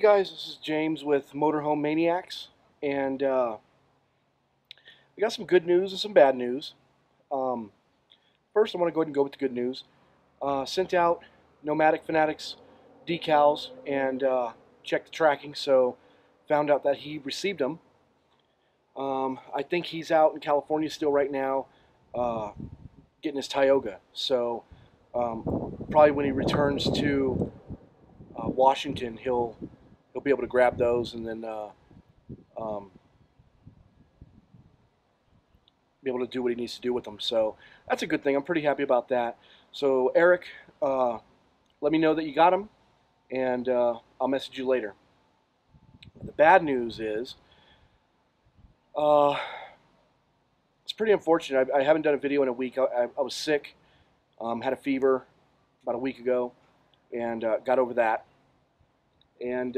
guys, this is James with Motorhome Maniacs, and we got some good news and some bad news. Um, First, I want to go ahead and go with the good news. Sent out Nomadic Fanatics decals and checked the tracking, so found out that he received them. I think he's out in California still right now, uh, getting his Tioga. So probably when he returns to Washington, he'll be able to grab those and then um, be able to do what he needs to do with them. So that's a good thing. I'm pretty happy about that. So Eric, uh, let me know that you got them, and I'll message you later. The bad news is uh, it's pretty unfortunate. I haven't done a video in a week. I was sick, had a fever about a week ago, and got over that. And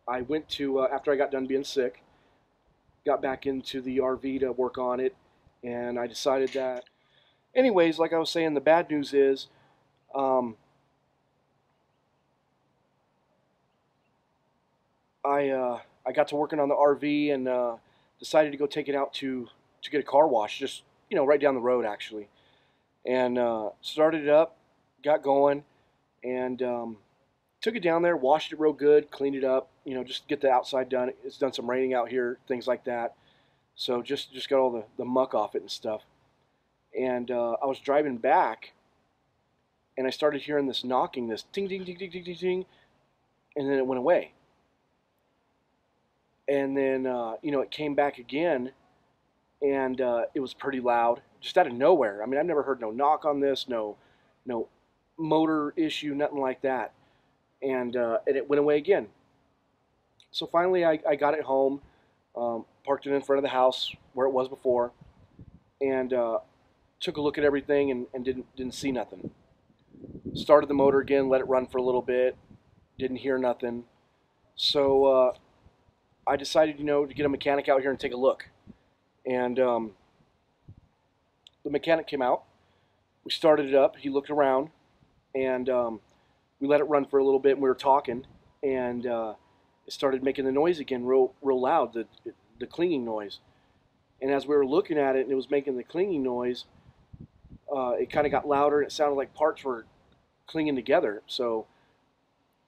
I went to, after I got done being sick, got back into the RV to work on it, and I decided that, anyways, like I was saying, the bad news is um, I got to working on the RV and decided to go take it out to get a car wash, just right down the road actually, and started it up, got going, and took it down there, washed it real good, cleaned it up, just to get the outside done. It's done some raining out here, things like that. So just got all the muck off it and stuff. And I was driving back, and I started hearing this knocking, this ding, ding, ding, ding, ding, ding, ding, and then it went away. And then, it came back again, and it was pretty loud, just out of nowhere. I mean, I've never heard no knock on this, no motor issue, nothing like that. And it went away again. So finally, I got it home, parked it in front of the house where it was before, and took a look at everything and didn't see nothing. Started the motor again, let it run for a little bit, didn't hear nothing. So I decided, to get a mechanic out here and take a look. And the mechanic came out. We started it up. He looked around, and we let it run for a little bit, and we were talking, and it started making the noise again, real loud, the clinging noise. And as we were looking at it, and it was making the clinging noise, it kind of got louder, and it sounded like parts were clinging together. So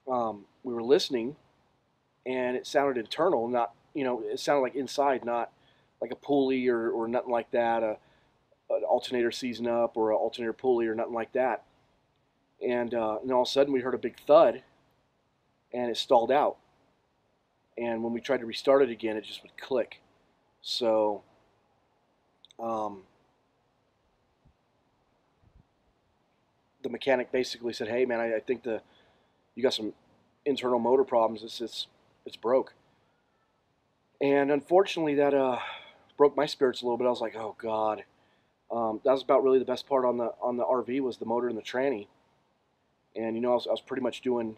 we were listening, and it sounded internal, not, it sounded like inside, not like a pulley or nothing like that, an alternator seizing up or an alternator pulley or nothing like that. And then all of a sudden we heard a big thud, and it stalled out. And when we tried to restart it again, it just would click. So the mechanic basically said, "Hey man, I think you got some internal motor problems. It's broke." And unfortunately, that broke my spirits a little bit. I was like, "Oh God." That was about really the best part on the RV, was the motor and the tranny. And I was pretty much doing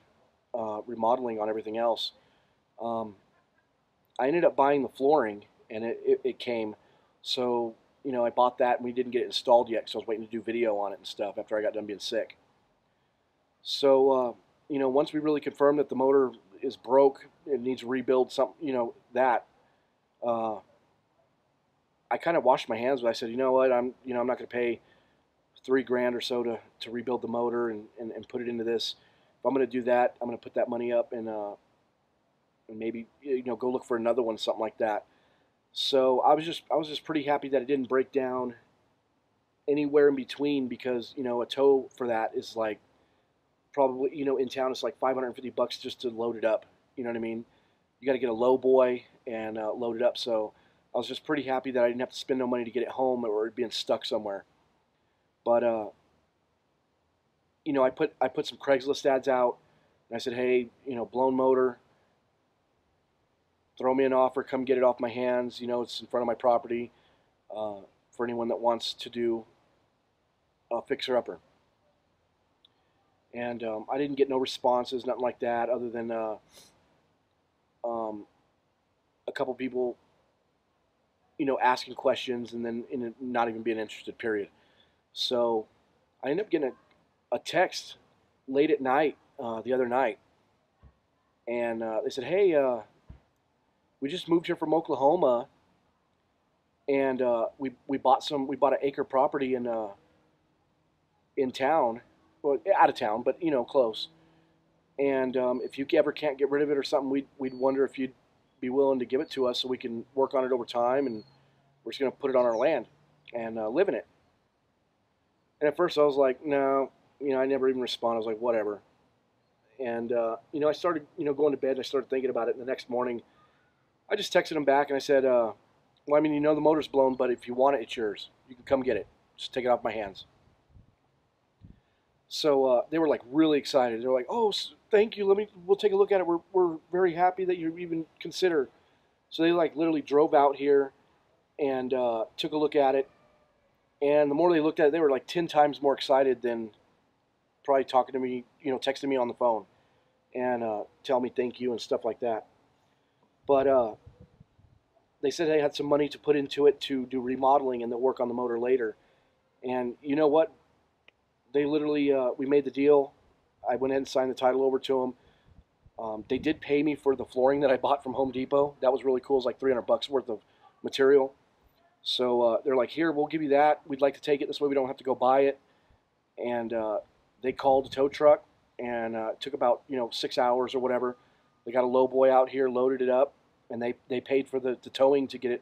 remodeling on everything else. I ended up buying the flooring, and it came. So I bought that, and we didn't get it installed yet because I was waiting to do video on it and stuff after I got done being sick. So once we really confirmed that the motor is broke, it needs to rebuild something, that I kind of washed my hands. But I said, you know what, I'm not going to pay $3 grand or so to rebuild the motor and put it into this. If I'm going to do that, I'm going to put that money up and maybe go look for another one, something like that. So I was just pretty happy that it didn't break down anywhere in between, because a tow for that is like probably in town it's like $550 just to load it up. You know what I mean? You got to get a low boy and load it up. So I was just pretty happy that I didn't have to spend no money to get it home or it being stuck somewhere. But I put some Craigslist ads out, and I said, hey, blown motor, throw me an offer, come get it off my hands. It's in front of my property, for anyone that wants to do a fixer-upper. And I didn't get no responses, nothing like that, other than a couple people, asking questions and then not even being interested, period. So I ended up getting a text late at night the other night, and they said, "Hey, we just moved here from Oklahoma, and we bought an acre property in town, well, out of town, but close. And if you ever can't get rid of it or something, we'd wonder if you'd be willing to give it to us so we can work on it over time, and we're just gonna put it on our land and live in it." And at first I was like, no, I never even responded. I was like, whatever. And I started, going to bed. And I started thinking about it. And the next morning, I just texted him back and I said, well, I mean, the motor's blown, but if you want it, it's yours. You can come get it. Just take it off my hands. So they were like really excited. They were like, "Oh, thank you. We'll take a look at it. We're very happy that you even consider." So they like literally drove out here and took a look at it. And the more they looked at it, they were like 10 times more excited than probably talking to me, texting me on the phone and tell me thank you and stuff like that. But they said they had some money to put into it to do remodeling and then work on the motor later. And you know what? They literally, we made the deal. I went ahead and signed the title over to them. They did pay me for the flooring that I bought from Home Depot. That was really cool. It was like $300 worth of material. So they're like, "Here, we'll give you that. We'd like to take it. This way we don't have to go buy it." And they called a tow truck, and it took about 6 hours or whatever. They got a low boy out here, loaded it up, and they paid for the towing to get it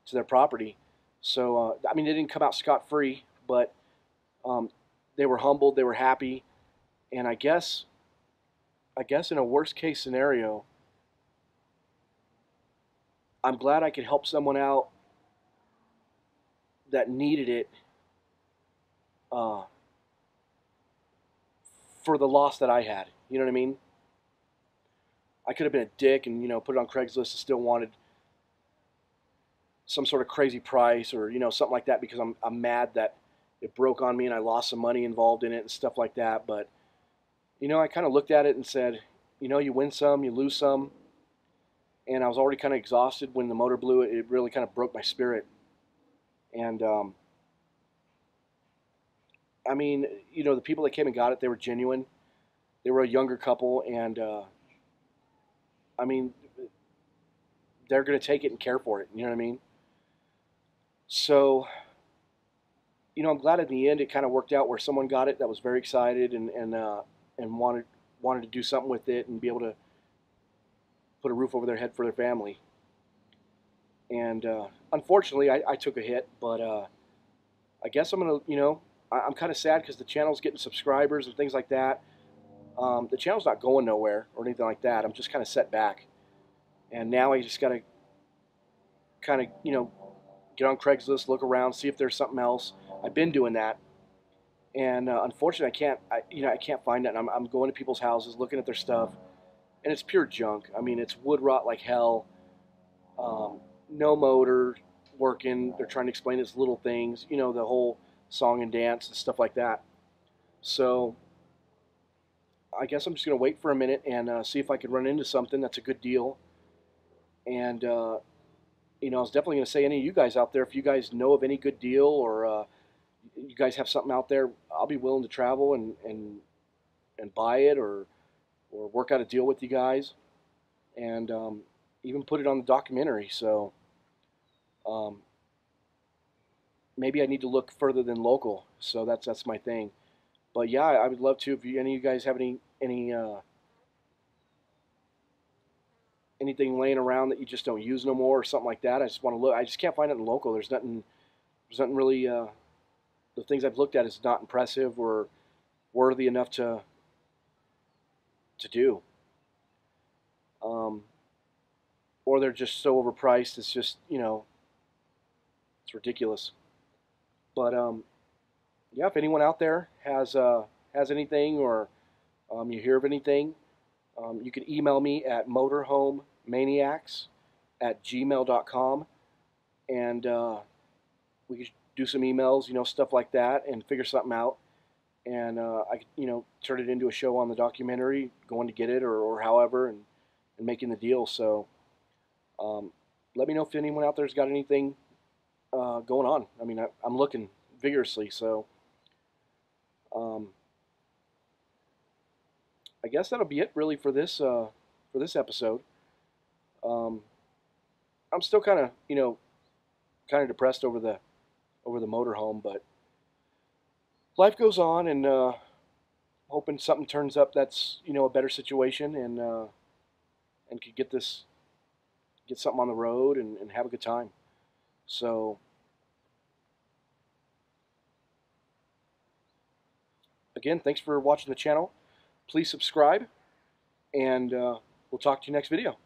to their property. So I mean, they didn't come out scot-free, but um, they were humbled, they were happy, and I guess in a worst case scenario, I'm glad I could help someone out that needed it uh, for the loss that I had. You know what I mean? I could have been a dick and put it on Craigslist and still wanted some sort of crazy price or something like that because I'm mad that it broke on me and I lost some money involved in it and stuff like that. But I kind of looked at it and said, you win some, you lose some, and I was already kind of exhausted when the motor blew. It really kind of broke my spirit. And I mean, the people that came and got it, they were genuine. They were a younger couple, and I mean, they're going to take it and care for it. You know what I mean? So, I'm glad in the end it kind of worked out where someone got it that was very excited and wanted to do something with it and be able to put a roof over their head for their family. And unfortunately, I took a hit, but I guess I'm gonna, I'm kind of sad because the channel's getting subscribers and things like that. The channel's not going nowhere or anything like that. I'm just kind of set back, and now I just gotta kind of, get on Craigslist, look around, see if there's something else. I've been doing that, and unfortunately, I can't find it. I'm going to people's houses, looking at their stuff, and it's pure junk. I mean, it's wood rot like hell. No motor working. They're trying to explain it's little things, the whole song and dance and stuff like that. So I guess I'm just going to wait for a minute and see if I can run into something that's a good deal. And, I was definitely going to say any of you guys out there, if you guys know of any good deal or you guys have something out there, I'll be willing to travel and buy it or work out a deal with you guys and even put it on the documentary. So um, maybe I need to look further than local. So that's my thing. But yeah, I would love to. If any of you guys have anything laying around that you just don't use no more or something like that, I just want to look. I just can't find it in local. There's nothing. There's nothing really. The things I've looked at is not impressive or worthy enough to do. Or they're just so overpriced. It's just it's ridiculous. But yeah, if anyone out there has anything or you hear of anything, you can email me at motorhomemaniacs@gmail.com, and we could do some emails, stuff like that, and figure something out. And I could, turn it into a show on the documentary, going to get it or however, and making the deal. So let me know if anyone out there's got anything going on. I mean, I'm looking vigorously, so um, I guess that'll be it really for this for this episode. Um, I'm still kind of, kind of depressed over the motorhome, but life goes on, and hoping something turns up that's a better situation, and could get something on the road, and have a good time. So again, thanks for watching the channel. Please subscribe, and we'll talk to you next video.